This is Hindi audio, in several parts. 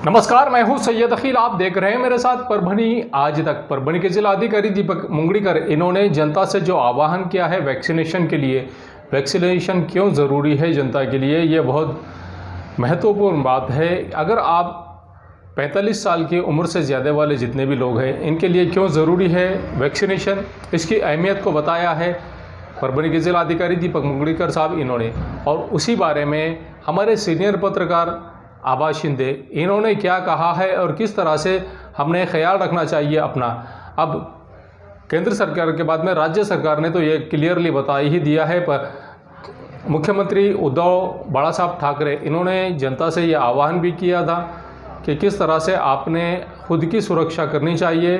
नमस्कार, मैं हूं सैयद अखिल। आप देख रहे हैं मेरे साथ परभनी आज तक। परभनी के जिलाधिकारी दीपक मुंगड़ीकर, इन्होंने जनता से जो आह्वान किया है वैक्सीनेशन के लिए, वैक्सीनेशन क्यों ज़रूरी है जनता के लिए, ये बहुत महत्वपूर्ण बात है। अगर आप 45 साल की उम्र से ज़्यादा वाले जितने भी लोग हैं, इनके लिए क्यों ज़रूरी है वैक्सीनेशन, इसकी अहमियत को बताया है परभनी के जिलाधिकारी दीपक मुंगड़ीकर साहब इन्होंने। और उसी बारे में हमारे सीनियर पत्रकार आभा शिंदे, इन्होंने क्या कहा है और किस तरह से हमने ख्याल रखना चाहिए अपना। अब केंद्र सरकार के बाद में राज्य सरकार ने तो ये क्लियरली बता ही दिया है, पर मुख्यमंत्री उद्धव बाला साहब ठाकरे, इन्होंने जनता से ये आह्वान भी किया था कि किस तरह से आपने खुद की सुरक्षा करनी चाहिए,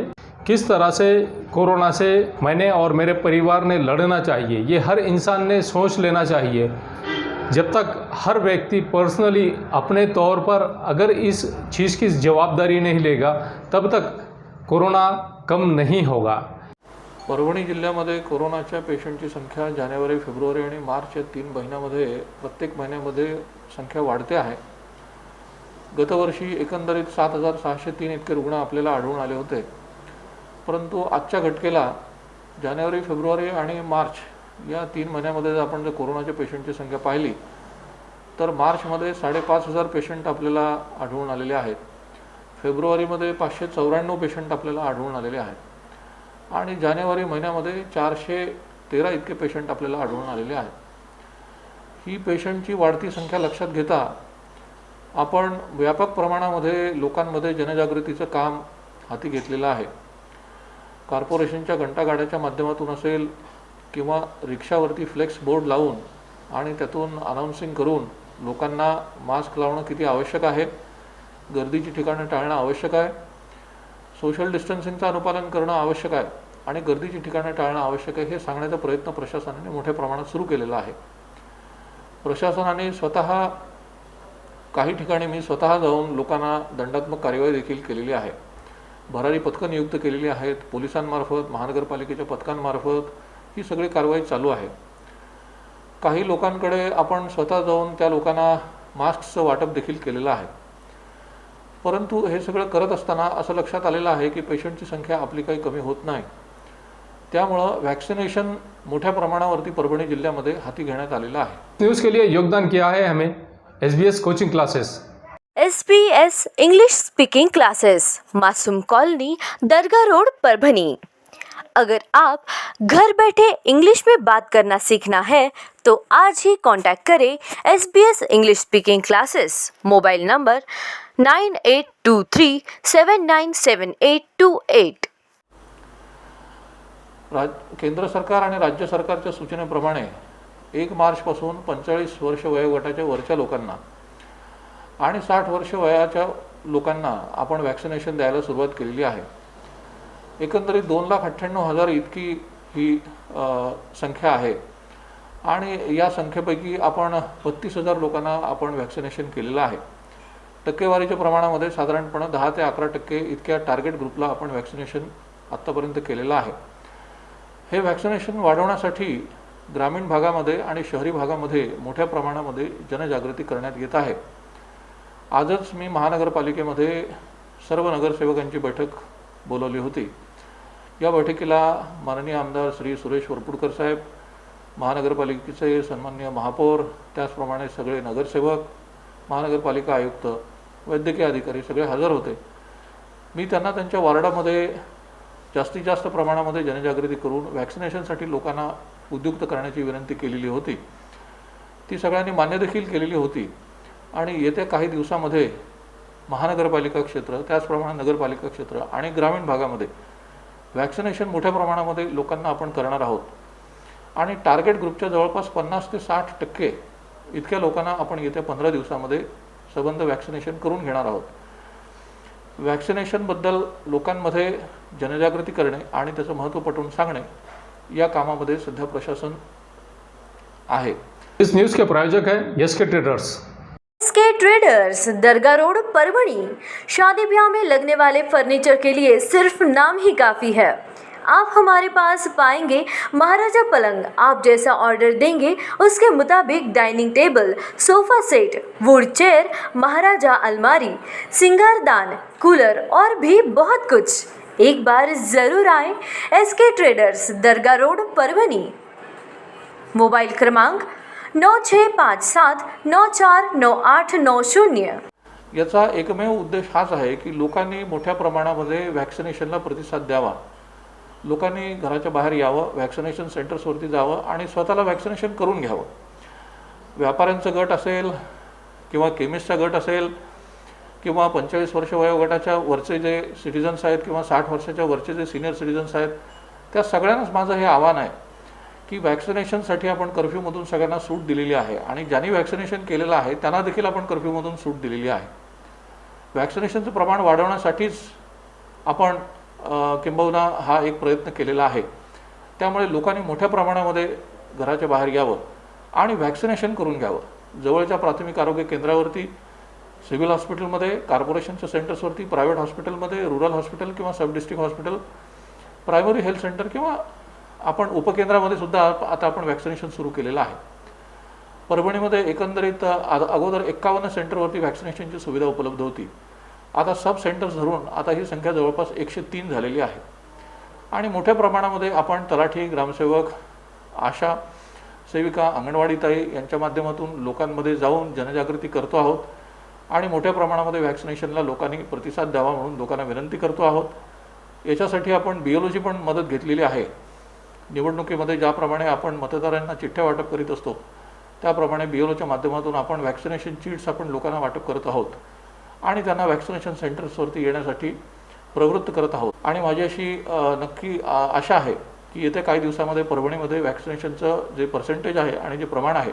किस तरह से कोरोना से मैंने और मेरे परिवार ने लड़ना चाहिए। ये हर इंसान ने सोच लेना चाहिए। जब तक हर व्यक्ति पर्सनली अपने तौर पर अगर इस चीज़ की जवाबदारी नहीं लेगा, तब तक कोरोना कम नहीं होगा। परभणी जिल्ह्यामध्ये कोरोनाच्या पेशंटची संख्या जानेवारी, फेब्रुवारी आणि मार्च या 3 महिन्यामध्ये प्रत्येक महिन्यामध्ये संख्या वाढते आहे। गतवर्षी एकंदरीत 7,603 इतके रुग्ण आपल्याला आढळून आले होते, परंतु आजच्या घटकेला जानेवारी, फेब्रुवारी आणि मार्च या 3 महिन्यामध्ये जर आपण कोरोनाच्या पेशंटची संख्या पाहिली तर मार्चमध्ये 5,500 पेशंट आपल्याला आढळून आलेले आहेत, फेब्रुवारीमध्ये 594 पेशंट आपल्याला आढळून आलेले आहेत आणि जानेवारी महिन्यामध्ये 413 इतके पेशंट आपल्याला आढळून आलेले आहेत। ही पेशंटची वाढती संख्या लक्षात घेता आपण व्यापक प्रमाणामध्ये लोकांमध्ये जनजागृतीचं काम हाती घेतलेलं आहे। कॉर्पोरेशनच्या घंटागाड्याच्या माध्यमातून असेल किंवा रिक्षावरती फ्लेक्स बोर्ड लावून आणि त्यातून अनाउन्सिंग करून लोकांना मास्क लावणं किती आवश्यक आहे, गर्दीची ठिकाणं टाळणं आवश्यक आहे, सोशल डिस्टन्सिंगचं अनुपालन करणं आवश्यक आहे आणि गर्दीची ठिकाणं टाळणं आवश्यक आहे, हे सांगण्याचा प्रयत्न प्रशासनाने मोठ्या प्रमाणात सुरू केलेला आहे। प्रशासनाने स्वतः काही ठिकाणी मी स्वतः जाऊन लोकांना दंडात्मक कार्यवाही देखील केलेली आहे। भरारी पथकं नियुक्त केलेली आहेत, पोलिसांमार्फत, महानगरपालिकेच्या पथकांमार्फत ही सगळी कारवाई चालू आहे। काही लोकांकडे आपण स्वतः जाऊन त्या लोकांना मास्कचं वाटप देखील केलेलं आहे, परंतु हे सगळं करत असताना असं लक्षात आलेलं आहे की पेशंटची संख्या आपली काही कमी होत नाही। त्यामुळे वॅक्सिनेशन मोठ्या प्रमाणावरती परभणी जिल्ह्यामध्ये हाती घेण्यात आलेलं आहे। न्यूज़ के लिए योगदान किया है हमें SBS coaching classes, SBS English speaking classes, मासूम कॉलोनी, दरगाह रोड, परभनी। अगर आप घर बैठे इंग्लिश में बात करना सीखना है तो आज ही कांटेक्ट करें SBS English speaking classes. Mobile number 9823797828। केंद्र सरकार आणि राज्य सरकारच्या सूचनेप्रमाणे 1 मार्चपासून 45 वर्ष वयोगटाच्या वरच्या लोकांना आणि 60 वर्ष वयाच्या लोकांना आपण वॅक्सिनेशन द्यायला सुरुवात केलेली आहे। एकंदरीत 2,98,000 इतकी ही संख्या आहे आणि या संख्येपैकी आपण 32,000 लोकांना आपण वॅक्सिनेशन केलेलं आहे। टक्केवारीच्या प्रमाणामध्ये साधारणपणे 10 ते 11% इतक्या टार्गेट ग्रुपला आपण वॅक्सिनेशन आत्तापर्यंत केलेलं आहे। हे वॅक्सिनेशन वाढवण्यासाठी ग्रामीण भागामध्ये आणि शहरी भागामध्ये मोठ्या प्रमाणामध्ये जनजागृती करण्यात येत आहे। आजच मी महानगरपालिकेमध्ये सर्व नगरसेवकांची बैठक बोलवली होती। या बैठकीला माननीय आमदार श्री सुरेश वरपुडकर साहेब, महानगरपालिकेचे सन्माननीय महापौर, त्याचप्रमाणे सगळे नगरसेवक, महानगरपालिका आयुक्त, वैद्यकीय अधिकारी सगळे हजर होते। मी त्यांना त्यांच्या वार्डामध्ये जास्तीत जास्त प्रमाणामध्ये जनजागृती करून वॅक्सिनेशनसाठी लोकांना उद्युक्त करण्याची विनंती केलेली होती। ती सगळ्यांनी मान्य देखील केलेली होती आणि येत्या काही दिवसांमध्ये महानगरपालिका क्षेत्र, त्याचप्रमाणे नगरपालिका क्षेत्र आणि ग्रामीण भागामध्ये वॅक्सिनेशन मोठ्या प्रमाणामध्ये लोकांना आपण करणार आहोत आणि टार्गेट ग्रुपच्या जवळपास 50 ते 60% इतक्या लोकांना आपण येत्या 15 दिवसांमध्ये सबंध वॅक्सिनेशन करून घेणार आहोत। वॅक्सिनेशनबद्दल लोकांमध्ये जनजागृती करणे आणि त्याचं महत्त्व पटवून सांगणे या कामामध्ये सध्या प्रशासन आहे। इस न्यूज़ के प्रायोजक है SK ट्रेडर्स। SK ट्रेडर्स, दरगाह रोड, परभनी। शादी ब्याह में लगने वाले फर्नीचर के लिए सिर्फ नाम ही काफ़ी है। आप हमारे पास पाएंगे महाराजा पलंग। आप जैसा ऑर्डर देंगे उसके मुताबिक dining table, sofa set, wood chair, महाराजा अलमारी, सिंगारदान, कूलर और भी बहुत कुछ। एक बार जरूर आए SK ट्रेडर्स, दरगाह रोड, परभणी। मोबाईल क्रमांक 9657949890। याचा एकमेव उद्देश हाच आहे की लोकांनी मोठ्या प्रमाणामध्ये व्हॅक्सिनेशनला प्रतिसाद द्यावा. लोकांनी घराच्या बाहेर यावं, व्हॅक्सिनेशन सेंटर्सवरती जावं आणि स्वतःला व्हॅक्सिनेशन करून घ्यावं. व्यापाऱ्यांचा गट असेल किंवा केमिस्टचा गट असेल किंवा 45 वर्ष वयोगटाच्या वरचे जे सिटिझन्स आहेत किंवा 60 वर्षाच्या वरचे जे सिनियर सिटिझन्स आहेत, त्या सगळ्यांनाच माझं हे आव्हान आहे की व्हॅक्सिनेशनसाठी आपण कर्फ्यूमधून सगळ्यांना सूट दिलेली आहे आणि ज्यांनी व्हॅक्सिनेशन केलेलं आहे त्यांना देखील आपण कर्फ्यूमधून सूट दिलेली आहे. व्हॅक्सिनेशनचं प्रमाण वाढवण्यासाठीच आपण किंबहुना हा एक प्रयत्न केलेला आहे. त्यामुळे लोकांनी मोठ्या प्रमाणामध्ये घराच्या बाहेर यावं आणि व्हॅक्सिनेशन करून घ्यावं. जवळच्या प्राथमिक आरोग्य केंद्रावरती, सिव्हिल हॉस्पिटलमध्ये, कॉर्पोरेशनच्या सेंटर्सवरती, प्रायव्हेट हॉस्पिटलमध्ये, रुरल हॉस्पिटल किंवा सब district hospital, primary health centre किंवा आपण उपकेंद्रामध्ये सुद्धा आता आपण व्हॅक्सिनेशन सुरू केलेलं आहे. परभणीमध्ये एकंदरीत अगोदर 51 सेंटरवरती व्हॅक्सिनेशनची सुविधा उपलब्ध होती. आता सब सेंटर्स धरून आता ही संख्या जवळपास 103 झालेली आहे आणि मोठ्या प्रमाणामध्ये आपण तलाठी, ग्रामसेवक, आशा सेविका, अंगणवाडी ताई यांच्या माध्यमातून लोकांमध्ये जाऊन जनजागृती करतो आहोत आणि मोठ्या प्रमाणामध्ये व्हॅक्सिनेशनला लोकांनी प्रतिसाद द्यावा म्हणून लोकांना विनंती करतो आहोत. याच्यासाठी आपण BLOची पण मदत घेतलेली आहे. निवडणुकीमध्ये ज्याप्रमाणे आपण मतदारांना चिठ्ठ्या वाटप करीत असतो त्याप्रमाणे BLOच्या माध्यमातून आपण व्हॅक्सिनेशन चिट्स आपण लोकांना वाटप करत आहोत आणि त्यांना व्हॅक्सिनेशन सेंटर्सवरती येण्यासाठी प्रवृत्त करत आहोत. आणि माझी अशी नक्की आशा आहे की येत्या काही दिवसामध्ये परभणीमध्ये व्हॅक्सिनेशनचं जे पर्सेंटेज आहे आणि जे प्रमाण आहे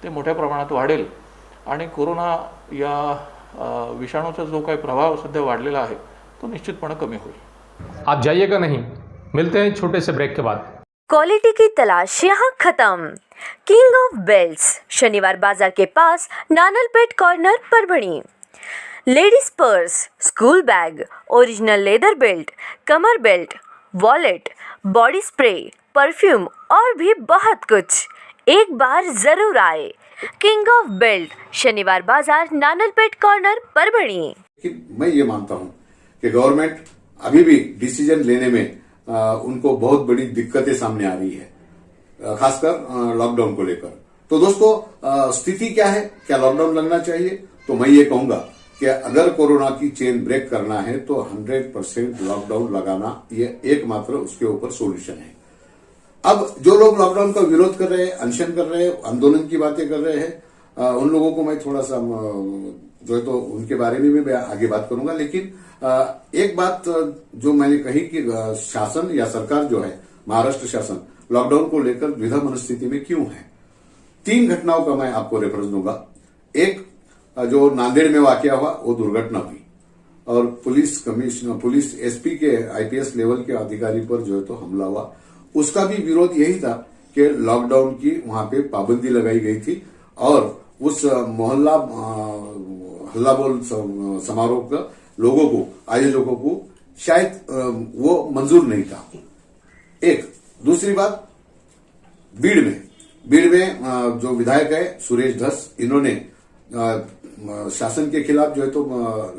ते मोठ्या प्रमाणात वाढेल आणि कोरोना या विषाणूचा जो काही प्रभाव सध्या वाढलेला आहे तो निश्चितपणे कमी होईल. आप जाइएगा नहीं, मिलते हैं छोटे से ब्रेक के बाद. क्वालिटी की तलाश यहाँ खत्म। किंग ऑफ बेल्ट्स, शनिवार बाजार के पास, Nanalpet corner, Parbhani. Ladies purse, school bag, original leather belt, कमर belt, wallet, body spray, perfume और भी बहुत कुछ। एक बार जरूर आए। किंग ऑफ बेल्ट, शनिवार बाजार, नानलपेट कॉर्नर, परभणी। मैं ये मानता हूँ कि गवर्नमेंट अभी भी डिसीजन लेने में उनको बहुत बड़ी दिक्कतें सामने आ रही है, खासकर लॉकडाउन को लेकर। तो दोस्तों, स्थिति क्या है? क्या लॉकडाउन लगना चाहिए? तो मैं ये कहूंगा कि अगर कोरोना की चेन ब्रेक करना है तो 100% लॉकडाउन लगाना ये एकमात्र उसके ऊपर सॉल्यूशन है। अब जो लोग लॉकडाउन का विरोध कर रहे हैं, अनशन कर रहे हैं, आंदोलन की बातें कर रहे हैं, उन लोगों को मैं थोड़ा सा जो है तो उनके बारे में भी मैं आगे बात करूंगा। लेकिन एक बात जो मैंने कही कि शासन या सरकार जो है, महाराष्ट्र शासन, लॉकडाउन को लेकर द्विधा मनस्थिति में क्यों है? 3 घटनाओं का मैं आपको रेफरेंस दूंगा। एक, जो नांदेड़ में वाकया हुआ वो दुर्घटना हुई और पुलिस कमिश्नर, पुलिस SP के IPS लेवल के अधिकारी पर जो है तो हमला हुआ। उसका भी विरोध यही था कि लॉकडाउन की वहां पे पाबंदी लगाई गई थी और उस मोहल्ला हल्ला बोल समारोह का लोगों को, आयोजकों को शायद वो मंजूर नहीं था। एक, दूसरी बात, बीड़ में जो विधायक है सुरेश धस, इन्होंने शासन के खिलाफ जो है तो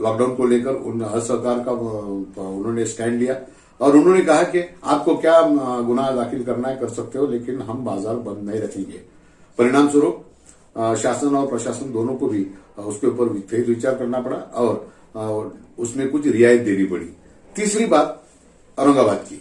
लॉकडाउन को लेकर उन असहकार का उन्होंने स्टैंड लिया और उन्होंने कहा कि आपको क्या गुनाह दाखिल करना है कर सकते हो, लेकिन हम बाजार बंद नहीं रखेंगे। परिणाम स्वरूप शासन और प्रशासन दोनों को भी उसके ऊपर फेर विचार करना पड़ा और उसमें कुछ रियायत देनी पड़ी। तीसरी बात औरंगाबाद की।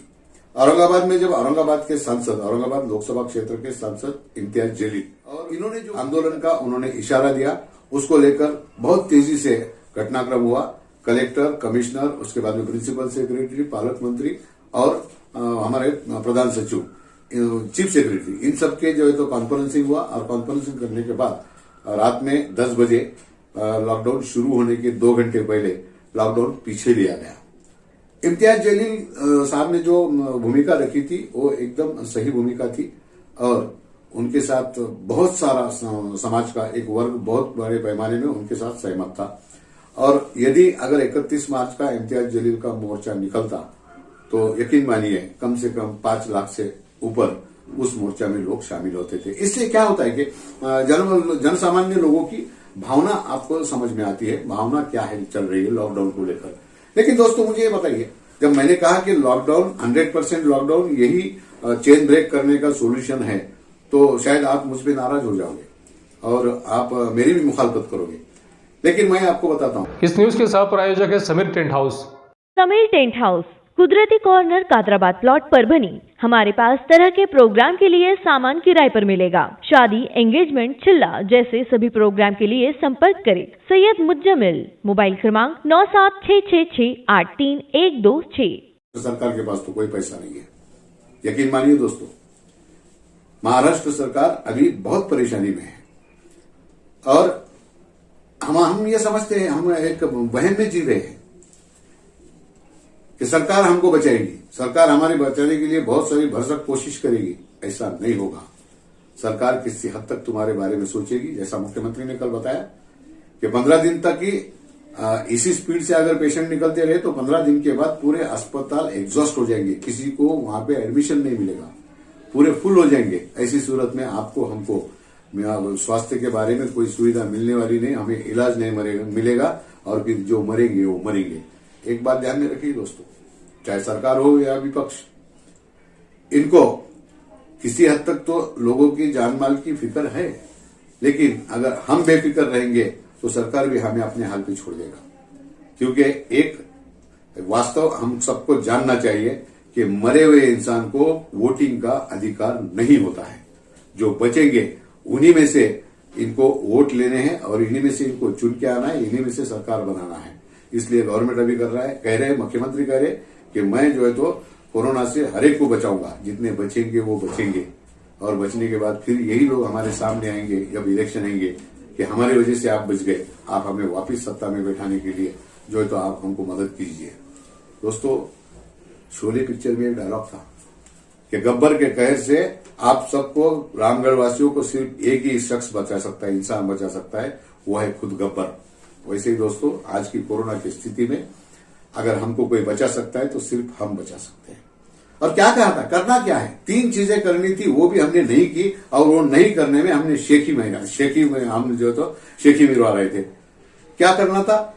औरंगाबाद में जब औरंगाबाद के सांसद, औरंगाबाद लोकसभा क्षेत्र के सांसद इम्तियाज जलील, और इन्होंने जो आंदोलन का उन्होंने इशारा दिया, उसको लेकर बहुत तेजी से घटनाक्रम हुआ। कलेक्टर, कमिश्नर, उसके बाद में प्रिंसिपल सेक्रेटरी, पालक मंत्री और हमारे प्रधान सचिव, चीफ सेक्रेटरी, इन सबके जो है तो कॉन्फ्रेंसिंग हुआ और कॉन्फ्रेंसिंग करने के बाद रात में 10 बजे लॉकडाउन शुरू होने के 2 घंटे पहले लॉकडाउन पीछे लिया गया। इम्तियाज जलील साहब ने जो भूमिका रखी थी वो एकदम सही भूमिका थी और उनके साथ बहुत सारा समाज का एक वर्ग बहुत बड़े पैमाने में उनके साथ सहमत था। और यदि अगर 31 मार्च का इम्तियाज जलील का मोर्चा निकलता तो यकीन मानिए कम से कम 5 लाख से ऊपर उस मोर्चा में लोग शामिल होते थे। इससे क्या होता है कि जन सामान्य लोगों की भावना आपको समझ में आती है, भावना क्या है चल रही है लॉकडाउन को लेकर। लेकिन दोस्तों मुझे ये बताइए, जब मैंने कहा कि लॉकडाउन 100% लॉकडाउन यही चेन ब्रेक करने का सोल्यूशन है, तो शायद आप मुझ पर नाराज हो जाओगे और आप मेरी भी मुखालफत करोगे। लेकिन मैं आपको बताता हूं, इस न्यूज के सह प्रायोजक है Sameer tent house. Sameer tent house, कुदरती कॉर्नर, कादराबाद प्लॉट, परभनी। हमारे पास तरह के प्रोग्राम के लिए सामान किराए पर मिलेगा। शादी, एंगेजमेंट, चिल्ला जैसे सभी प्रोग्राम के लिए संपर्क करें सैयद मुज्जमिल। मोबाइल क्रमांक 9766683126। सरकार के पास तो कोई पैसा नहीं है, यकीन मानिए दोस्तों। महाराष्ट्र सरकार अभी बहुत परेशानी में है और हम ये समझते हैं, हम एक वहम में जी रहे हैं कि सरकार हमको बचाएगी, सरकार हमारे बचाने के लिए बहुत सारी भरसक कोशिश करेगी। ऐसा नहीं होगा। सरकार किसी हद तक तुम्हारे बारे में सोचेगी। जैसा मुख्यमंत्री ने कल बताया कि 15 दिन तक ही इसी स्पीड से अगर पेशेंट निकलते रहे तो 15 दिन के बाद पूरे अस्पताल एग्जॉस्ट हो जाएंगे, किसी को वहां पे एडमिशन नहीं मिलेगा, पूरे फुल हो जाएंगे। ऐसी सूरत में आपको हमको स्वास्थ्य के बारे में कोई सुविधा मिलने वाली नहीं, हमें इलाज नहीं मिलेगा और फिर जो मरेंगे वो मरेंगे। एक बात ध्यान में रखिए दोस्तों, चाहे सरकार हो या विपक्ष, इनको किसी हद तक तो लोगों की जान माल की फिक्र है, लेकिन अगर हम बेफिक्र रहेंगे तो सरकार भी हमें अपने हाल पे छोड़ देगा। क्योंकि एक वास्तव हम सबको जानना चाहिए कि मरे हुए इंसान को वोटिंग का अधिकार नहीं होता है। जो बचेंगे उन्हीं में से इनको वोट लेने हैं और इन्हीं में से इनको चुन के आना है, इन्हीं में से सरकार बनाना है। इसलिए गवर्नमेंट अभी कर रहा है, कह रहे हैं, मुख्यमंत्री कह रहे कि मैं जो है तो कोरोना से हर एक को बचाऊंगा, जितने बचेंगे वो बचेंगे और बचने के बाद फिर यही लोग हमारे सामने आएंगे जब इलेक्शन आएंगे कि हमारी वजह से आप बच गए, आप हमें वापस सत्ता में बैठाने के लिए जो है तो आप हमको मदद कीजिए। दोस्तों, शोले पिक्चर में एक डायलॉग था कि गब्बर के कहर से आप सबको, रामगढ़ वासियों को सिर्फ एक ही शख्स बचा सकता है, इंसान बचा सकता है, वो है खुद गब्बर। वैसे ही दोस्तों, आज की कोरोना की स्थिति में अगर हमको कोई बचा सकता है तो सिर्फ हम बचा सकते हैं। और क्या कहा था, करना क्या है, 3 चीजें करनी थी, वो भी हमने नहीं की और वो नहीं करने में हमने शेखी में हम जो तो शेखी मिलवा रहे थे। क्या करना था,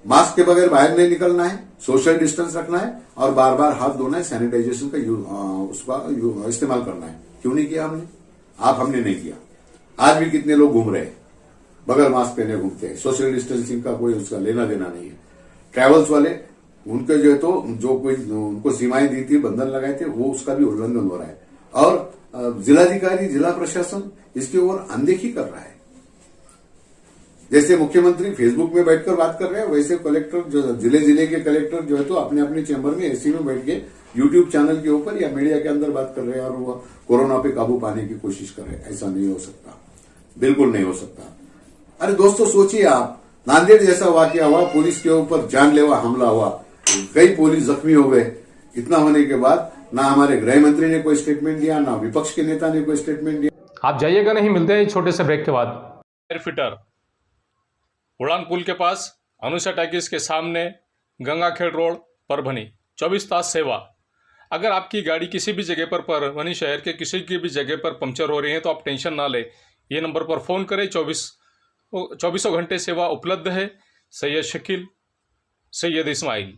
मास्क के बगैर बाहर नहीं निकलना है, सोशल डिस्टेंस रखना है और बार बार हाथ धोना है, सैनिटाइजेशन का उसका इस्तेमाल करना है। क्यों नहीं किया हमने? हमने नहीं किया। आज भी कितने लोग घूम रहे हैं, बगैर मास्क पहने घूमते हैं, सोशल डिस्टेंसिंग का कोई उसका लेना देना नहीं है। ट्रैवल्स वाले, उनके जो है तो जो कोई उनको सीमाएं दी थी, बंधन लगाए थे, वो उसका भी उल्लंघन हो रहा है और जिलाधिकारी, जिला प्रशासन इसकी ओर अनदेखी कर रहा है। जैसे मुख्यमंत्री फेसबुक में बैठकर बात कर रहे हैं, वैसे कलेक्टर, जो जिले के कलेक्टर जो है तो अपने अपने चैम्बर में एसी में बैठ के यूट्यूब चैनल के ऊपर या मीडिया के अंदर बात कर रहे हैं और वो कोरोना पे काबू पाने की कोशिश कर रहे हैं। ऐसा नहीं हो सकता, बिल्कुल नहीं हो सकता। अरे दोस्तों, सोचिए आप, नांदेड़ जैसा वाकया हुआ, पुलिस के ऊपर जानलेवा हमला हुआ, कई पुलिस जख्मी हो गए। इतना होने के बाद ना हमारे गृह मंत्री ने कोई स्टेटमेंट दिया, ना विपक्ष के नेता ने कोई स्टेटमेंट दिया। आप जाइएगा नहीं, मिलते हैं छोटे से ब्रेक के बाद। एयरफिटर उड़ान पुल के पास, अनुषा टैकिस के सामने, गंगाखेड़ रोड, परभनी। 24 तास सेवा। अगर आपकी गाड़ी किसी भी जगह पर परभनी शहर के किसी की भी जगह पर पंक्चर हो रही है तो आप टेंशन ना लें, ये नंबर पर फ़ोन करें। 24 घंटे सेवा उपलब्ध है। सैयद शकील, सैयद इस्माइल,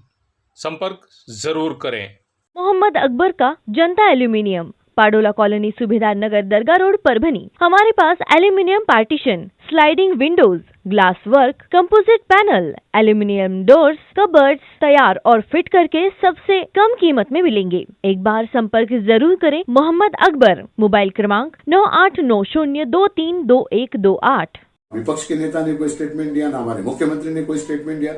संपर्क जरूर करें। मोहम्मद अकबर का Janata aluminium, Padola colony, Subhedar Nagar, Dargah road, Parbhani. हमारे पास aluminium partition, sliding windows, glass work, composite panel, aluminium doors, cupboards तैयार और फिट करके सबसे कम कीमत में मिलेंगे। एक बार संपर्क जरूर करें। मोहम्मद अकबर, मोबाइल क्रमांक 9890232128। विपक्ष के नेता ने कोई स्टेटमेंट दिया, ना हमारे मुख्यमंत्री ने कोई स्टेटमेंट दिया।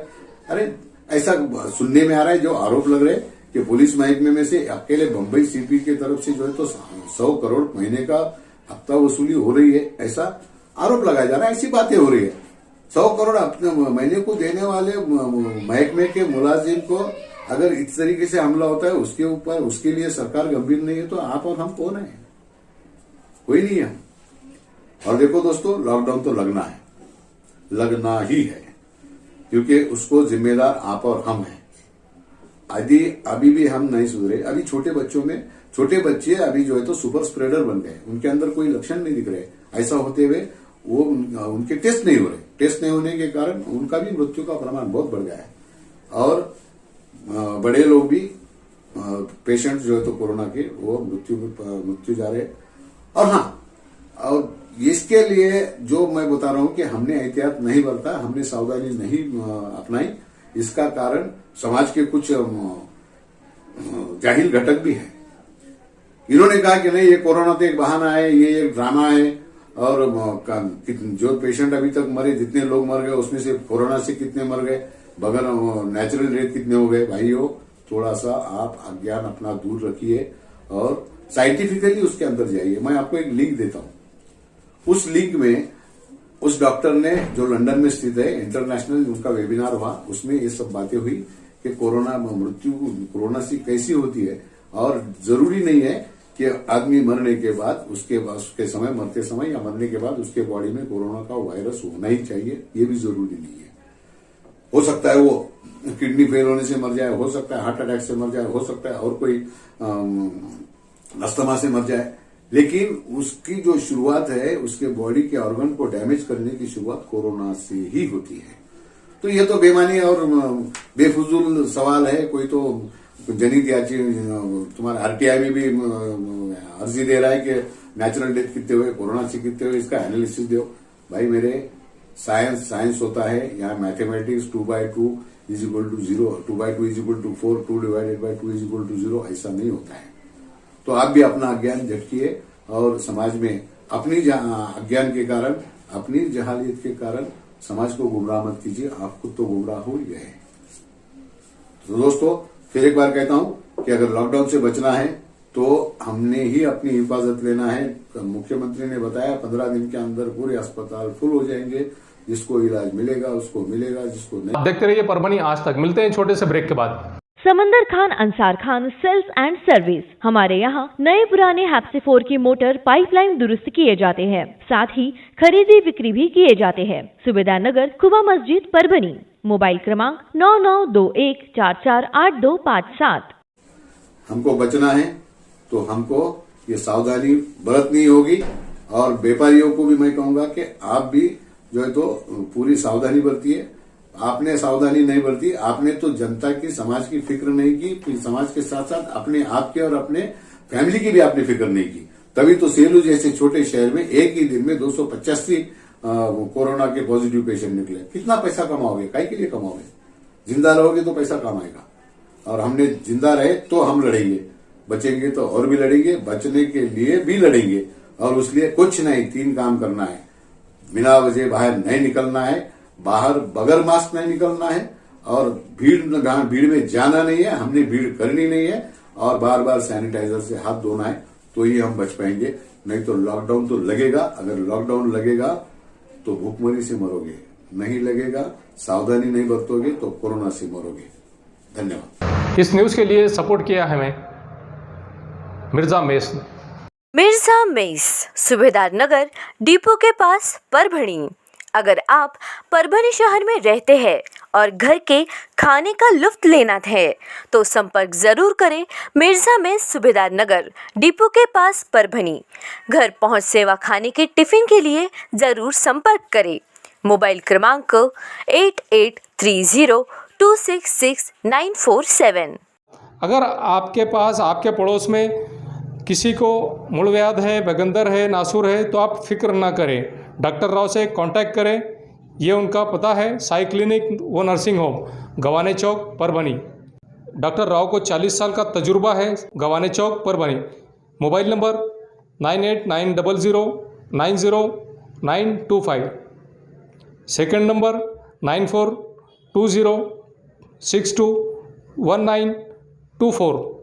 अरे ऐसा सुनने में आ रहा है, जो आरोप लग रहे हैं कि पुलिस महकमे में से अकेले बंबई सीपी की तरफ से जो है तो 100 करोड़ महीने का हफ्ता वसूली हो रही है, ऐसा आरोप लगाया जा रहा है। ऐसी बातें हो रही है। 100 करोड़ अपने महीने को देने वाले महकमे के मुलाजिम को अगर इस तरीके से हमला होता है उसके ऊपर, उसके लिए सरकार गंभीर नहीं है तो आप और हम कौन है? कोई नहीं है। और देखो दोस्तों, लॉकडाउन तो लगना है, लगना ही है, क्योंकि उसको जिम्मेदार आप और हम हैं। अभी भी हम नहीं सुधरे। अभी छोटे बच्चे अभी जो है तो सुपर स्प्रेडर बन गए, उनके अंदर कोई लक्षण नहीं दिख रहे। ऐसा होते हुए वो उनके टेस्ट नहीं हो रहे। टेस्ट नहीं होने के कारण उनका भी मृत्यु का प्रमाण बहुत बढ़ गया है। और बड़े लोग भी पेशेंट जो है तो कोरोना के वो मृत्यु जा रहे। और हाँ, और इसके लिए जो मैं बता रहा हूं कि हमने एहतियात नहीं बरता, हमने सावधानी नहीं अपनाई, इसका कारण समाज के कुछ जाहिल घटक भी हैं। इन्होंने कहा कि नहीं, ये कोरोना तो एक बहाना है, ये एक ड्रामा है, और जो पेशेंट अभी तक मरे, जितने लोग मर गए उसमें से कोरोना से कितने मर गए, बगैर नेचुरल डेथ कितने हो गए। भाइयों, थोड़ा सा आप अज्ञान अपना दूर रखिए और साइंटिफिकली उसके अंदर जाइए। मैं आपको एक लिंक देता हूं, उस लिंक में उस डॉक्टर ने जो लंदन में स्थित है, इंटरनेशनल उनका वेबिनार हुआ, उसमें ये सब बातें हुई कि कोरोना से कैसी होती है। और जरूरी नहीं है कि आदमी मरने के बाद उसके समय, मरते समय या मरने के बाद उसके बॉडी में कोरोना का वायरस होना ही चाहिए, ये भी जरूरी नहीं है। हो सकता है वो किडनी फेल होने से मर जाए, हो सकता है हार्ट अटैक से मर जाए, हो सकता है और कोई अस्थमा से मर जाए, लेकिन उसकी जो शुरुआत है, उसके बॉडी के ऑर्गन को डैमेज करने की शुरुआत कोरोना से ही होती है। तो ये तो बेमानी और बेफजूल सवाल है। कोई तो जनित तुम्हारा आरटीआई में भी अर्जी दे रहा है कि नेचुरल डेथ कितने हुए, कोरोना से कितने हुए, इसका एनालिसिस दो। भाई मेरे, साइंस होता है, यहाँ मैथमेटिक्स 2/2 = 0, 2/2 = 4, 2/2 = 0, ऐसा नहीं होता है। तो आप भी अपना अज्ञान झटकिए और समाज में अपनी अज्ञान के कारण, अपनी जहालियत के कारण समाज को गुमराह मत कीजिए, आप खुद तो गुमराह हो ही गए। तो दोस्तों, फिर एक बार कहता हूं कि अगर लॉकडाउन से बचना है तो हमने ही अपनी हिफाजत लेना है। मुख्यमंत्री ने बताया 15 दिन के अंदर पूरे अस्पताल फुल हो जाएंगे, जिसको इलाज मिलेगा उसको मिलेगा, जिसको नहीं। आप देखते रहिए परभनी आज तक। मिलते हैं छोटे से ब्रेक के बाद। Samandar Khan Ansar Khan sales and service. हमारे यहाँ नए पुराने हैप्सी-4 की मोटर पाइपलाइन दुरुस्त किए जाते हैं, साथ ही खरीदी बिक्री भी किए जाते हैं। सुबेदार नगर, खुबा मस्जिद, परभनी। मोबाइल क्रमांक 9921448257। हमको बचना है तो हमको ये सावधानी बरतनी होगी। और व्यापारियों को भी मैं कहूंगा कि आप भी जो है तो पूरी सावधानी बरतिए। आपने सावधानी नहीं बरती, आपने तो जनता की, समाज की फिक्र नहीं की, समाज के साथ साथ अपने आप के और अपने फैमिली की भी आपने फिक्र नहीं की। तभी तो सेलू जैसे छोटे शहर में एक ही दिन में 285 कोरोना के पॉजिटिव पेशेंट निकले। कितना पैसा कमाओगे, काय के लिए कमाओगे? जिंदा रहोगे तो पैसा कमाएगा। और हमने जिंदा रहे तो हम लड़ेंगे, बचेंगे तो और भी लड़ेंगे, बचने के लिए भी लड़ेंगे। और उसलिए कुछ नहीं, 3 काम करना है। बिना वजह बाहर नहीं निकलना है, बाहर बगैर मास्क नहीं निकलना है, और भीड़ में जाना नहीं है, हमने भीड़ करनी नहीं है, और बार बार सैनिटाइजर से हाथ धोना है, तो ही हम बच पाएंगे। नहीं तो लॉकडाउन तो लगेगा। अगर लॉकडाउन लगेगा तो भूखमरी से मरोगे, नहीं लगेगा, सावधानी नहीं बरतोगे तो कोरोना से मरोगे। धन्यवाद। इस न्यूज के लिए सपोर्ट किया हमें मिर्जा मेस ने। मिर्जा मेस, सुबेदार नगर, डिपो के पास, परभणी। अगर आप परभणी शहर में रहते हैं और घर के खाने का लुत्फ लेना है तो संपर्क जरूर करें मिर्जा मेस, सुबेदार नगर, डिपो के पास, परभणी। घर पहुंच सेवा खाने के टिफिन के लिए जरूर संपर्क करें। मोबाइल क्रमांक 8830266947। अगर आपके पास, आपके पड़ोस में किसी को मूलव्याध है, बगंदर है, नासूर है, तो आप फिक्र ना करें, डॉक्टर राव से कांटेक्ट करें। ये उनका पता है, साई क्लिनिक व nursing home, Gawane Chowk, Parbhani. Doctor Rao को 40 साल का तजुर्बा है, Gawane Chowk, Parbhani. Mobile number 9890090925। Second number 9420621924।